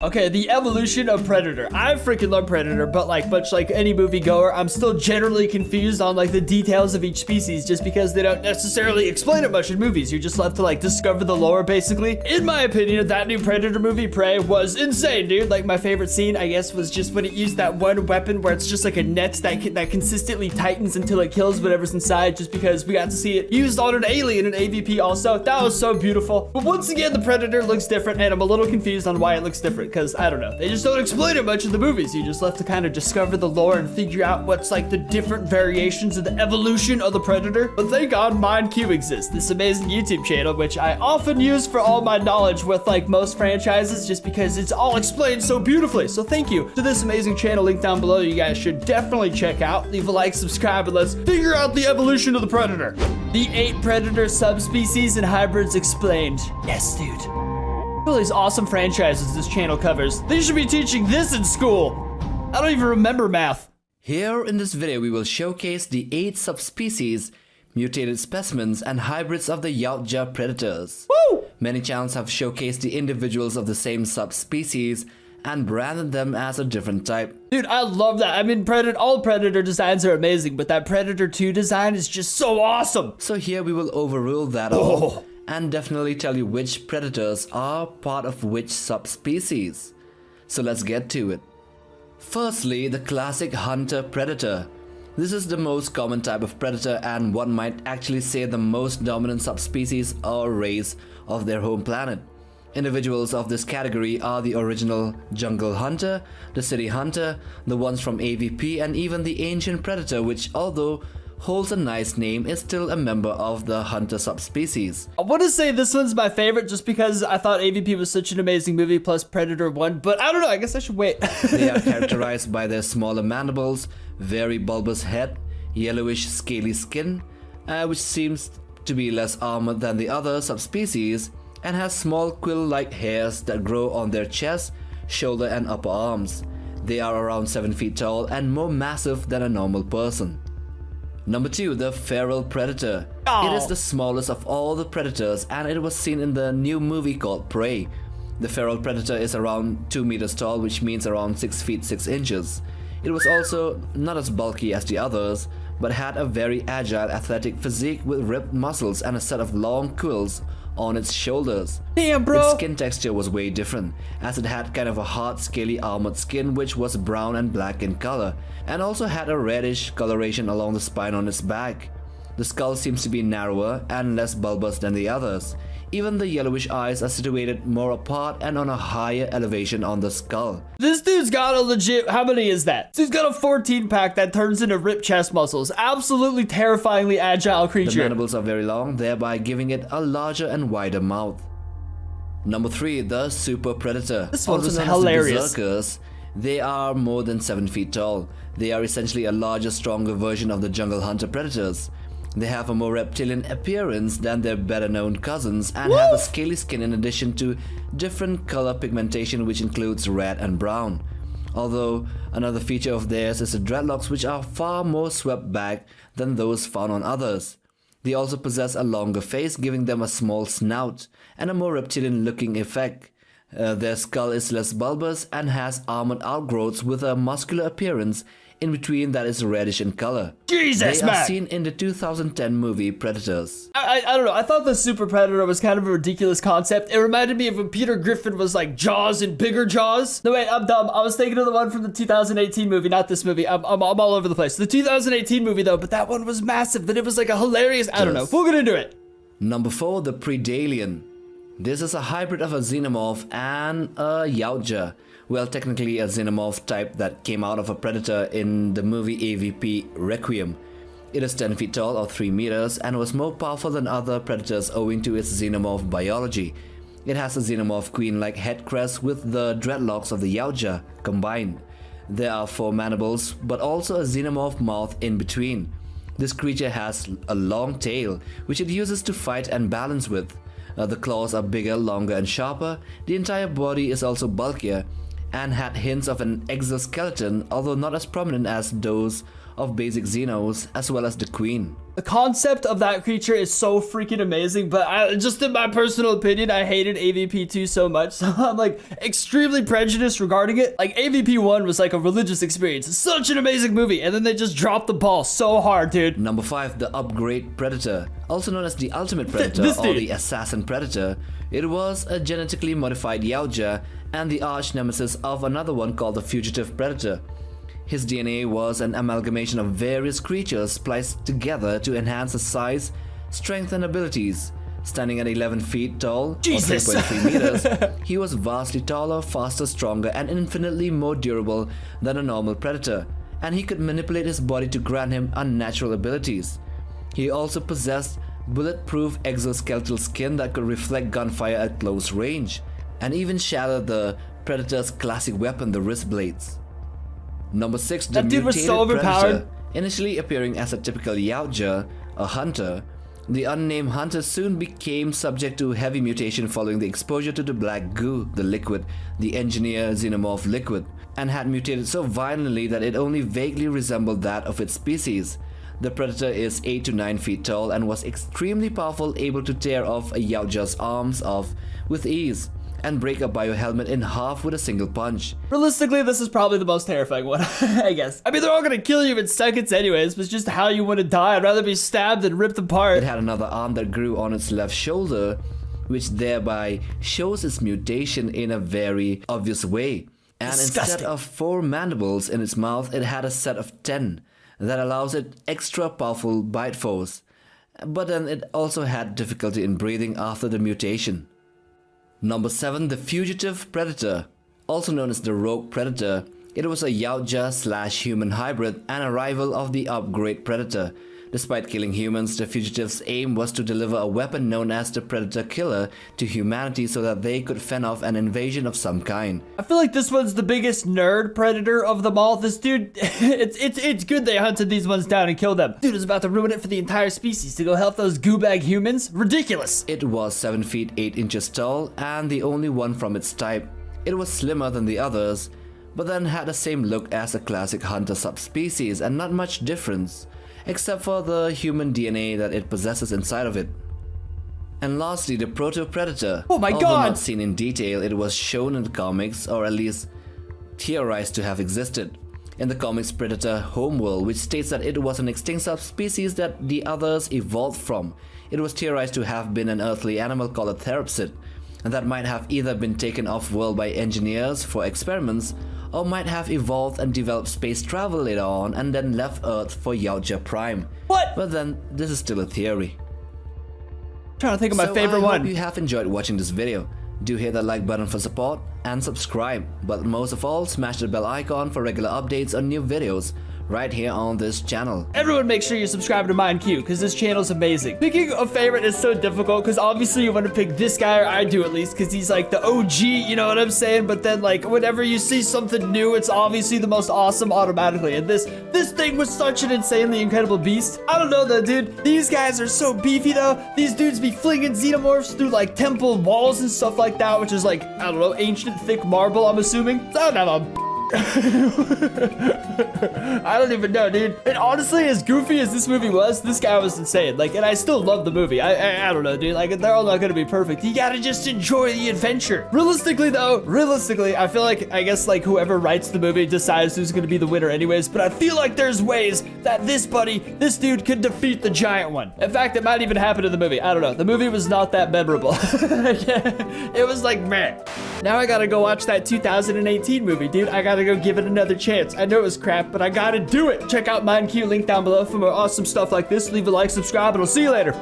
Okay, the evolution of Predator. I freaking love Predator, but like much like any moviegoer, I'm still generally confused on like the details of each species just because they don't necessarily explain it much in movies. You're just left to like discover the lore basically. In my opinion, that new Predator movie, Prey, was insane, dude. Like my favorite scene, I guess, was just when it used that one weapon where it's just like a net that consistently tightens until it kills whatever's inside, just because we got to see it used on an alien in AVP also. That was so beautiful. But once again, the Predator looks different and I'm a little confused on why it looks different. Because I don't know, they just don't explain it much in the movies. You just left to kind of discover the lore and figure out what's like the different variations of the evolution of the Predator. But thank God MindQ exists, this amazing YouTube channel, which I often use for all my knowledge with like most franchises, just because it's all explained so beautifully. So thank you to this amazing channel, link down below. You guys should definitely check out. Leave a like, subscribe, and let's figure out the evolution of the Predator. The 8 Predator subspecies and hybrids explained. Yes, dude. All these awesome franchises this channel covers. They should be teaching this in school. I don't even remember math. Here in this video, we will showcase the 8 subspecies, mutated specimens, and hybrids of the Yautja predators. Woo! Many channels have showcased the individuals of the same subspecies and branded them as a different type. Dude, I love that. I mean, all Predator designs are amazing, but that Predator 2 design is just so awesome. So here we will overrule that all and definitely tell you which predators are part of which subspecies. So let's get to it. Firstly, the classic hunter predator. This is the most common type of predator and one might actually say the most dominant subspecies or race of their home planet. Individuals of this category are the original jungle hunter, the city hunter, the ones from AVP, and even the ancient predator, which although holds a nice name, is still a member of the hunter subspecies. I want to say this one's my favorite just because I thought AVP was such an amazing movie plus Predator 1, but I don't know, I guess I should wait. They are characterized by their smaller mandibles, very bulbous head, yellowish scaly skin, which seems to be less armored than the other subspecies, and has small quill-like hairs that grow on their chest, shoulder, and upper arms. They are around 7 feet tall and more massive than a normal person. Number 2, the feral predator. It is the smallest of all the predators and it was seen in the new movie called Prey. The feral predator is around 2 meters tall, which means around 6 feet 6 inches. It was also not as bulky as the others, but had a very agile, athletic physique with ripped muscles and a set of long quills on its shoulders. Damn, bro! Its skin texture was way different, as it had kind of a hard, scaly, armored skin which was brown and black in color, and also had a reddish coloration along the spine on its back. The skull seems to be narrower and less bulbous than the others. Even the yellowish eyes are situated more apart and on a higher elevation on the skull. This dude's got a legit, how many is that? This dude's got a 14 pack that turns into ripped chest muscles. Absolutely terrifyingly agile creature. The mandibles are very long, thereby giving it a larger and wider mouth. Number 3, the super predator. This one was known hilarious. As the berserkers, they are more than 7 feet tall. They are essentially a larger, stronger version of the jungle hunter predators. They have a more reptilian appearance than their better-known cousins and have a scaly skin in addition to different color pigmentation which includes red and brown. Although another feature of theirs is the dreadlocks, which are far more swept back than those found on others. They also possess a longer face, giving them a small snout and a more reptilian-looking effect. Their skull is less bulbous and has armored outgrowths with a muscular appearance in between that is reddish in color. Jesus, they man! are seen in the 2010 movie Predators. I don't know, I thought the super predator was kind of a ridiculous concept. It reminded me of when Peter Griffin was like Jaws and bigger Jaws. No wait, I'm dumb. I was thinking of the one from the 2018 movie, not this movie. I'm all over the place. The 2018 movie though, but that one was massive, but it was like a hilarious, I don't know. We'll get into it. Number 4, the Predalien. This is a hybrid of a xenomorph and a Yautja. Well, technically a xenomorph type that came out of a predator in the movie AVP Requiem. It is 10 feet tall or 3 meters and was more powerful than other predators owing to its xenomorph biology. It has a xenomorph queen-like head crest with the dreadlocks of the Yautja combined. There are 4 mandibles, but also a xenomorph mouth in between. This creature has a long tail, which it uses to fight and balance with. The claws are bigger, longer, and sharper. The entire body is also bulkier, and had hints of an exoskeleton, although not as prominent as those of basic Xenos, as well as the Queen. The concept of that creature is so freaking amazing, but just in my personal opinion, I hated AVP2 so much, so I'm like extremely prejudiced regarding it. Like AVP1 was like a religious experience. It's such an amazing movie, and then they just dropped the ball so hard, dude. Number 5, the Upgrade Predator, also known as the Ultimate Predator or the Assassin Predator. It was a genetically modified Yautja and the arch nemesis of another one called the Fugitive Predator. His DNA was an amalgamation of various creatures spliced together to enhance his size, strength, and abilities. Standing at 11 feet tall, Jesus. or 3.3 meters, he was vastly taller, faster, stronger, and infinitely more durable than a normal predator, and he could manipulate his body to grant him unnatural abilities. He also possessed bulletproof exoskeletal skin that could reflect gunfire at close range, and even shatter the predator's classic weapon, the wrist blades. Number 6, the That dude was so Mutated overpowered. Predator. Initially appearing as a typical Yautja, a hunter, the unnamed hunter soon became subject to heavy mutation following the exposure to the black goo, the liquid, the engineer xenomorph liquid, and had mutated so violently that it only vaguely resembled that of its species. The predator is 8 to 9 feet tall and was extremely powerful, able to tear off a Yautja's arms off with ease and break a biohelmet in half with a single punch. Realistically, this is probably the most terrifying one, I guess. I mean, they're all gonna kill you in seconds anyways, but it's just how you want to die. I'd rather be stabbed than ripped apart. It had another arm that grew on its left shoulder, which thereby shows its mutation in a very obvious way. And Disgusting. instead of 4 mandibles in its mouth, it had a set of 10 that allows it extra powerful bite force. But then it also had difficulty in breathing after the mutation. Number 7, the Fugitive Predator, also known as the Rogue Predator. It was a Yautja/human hybrid and a rival of the Upgrade Predator. Despite killing humans, the fugitive's aim was to deliver a weapon known as the Predator Killer to humanity so that they could fend off an invasion of some kind. I feel like this one's the biggest nerd predator of them all. This dude, it's good they hunted these ones down and killed them. Dude is about to ruin it for the entire species to go help those goobag humans. Ridiculous. It was 7 feet 8 inches tall and the only one from its type. It was slimmer than the others, but then had the same look as a classic hunter subspecies and not much difference, except for the human DNA that it possesses inside of it. And lastly, the Proto Predator. Oh my Although God! not seen in detail, it was shown in the comics, or at least theorized to have existed. In the comics Predator Homeworld, which states that it was an extinct subspecies that the others evolved from. It was theorized to have been an earthly animal called a therapsid, and that might have either been taken off-world by engineers for experiments, or might have evolved and developed space travel later on and then left Earth for Yautja Prime. What? But then, this is still a theory. Trying to think of my favorite I one. hope you have enjoyed watching this video. Do hit that like button for support and subscribe. But most of all, smash the bell icon for regular updates on new videos right here on this channel. Everyone make sure you subscribe to MindQ, because this channel's amazing. Picking a favorite is so difficult, because obviously you want to pick this guy, or I do at least, because he's like the OG, you know what I'm saying? But then like, whenever you see something new, it's obviously the most awesome automatically. And this thing was such an insanely incredible beast. I don't know though, dude. These guys are so beefy though. These dudes be flinging xenomorphs through like temple walls and stuff like that, which is like, I don't know, ancient thick marble, I'm assuming. I don't have a I don't even know, dude. And honestly, as goofy as this movie was, this guy was insane. Like, and I still love the movie. I don't know, dude. Like, they're all not gonna be perfect. You gotta just enjoy the adventure. Realistically, though, I feel like, I guess, like, whoever writes the movie decides who's gonna be the winner anyways. But I feel like there's ways that this dude could defeat the giant one. In fact, it might even happen in the movie. I don't know. The movie was not that memorable. It was like, man. Now I gotta go watch that 2018 movie, dude. I gotta go give it another chance. I know it was crap, but I gotta do it. Check out MindQ, link down below for more awesome stuff like this. Leave a like, subscribe, and I'll see you later.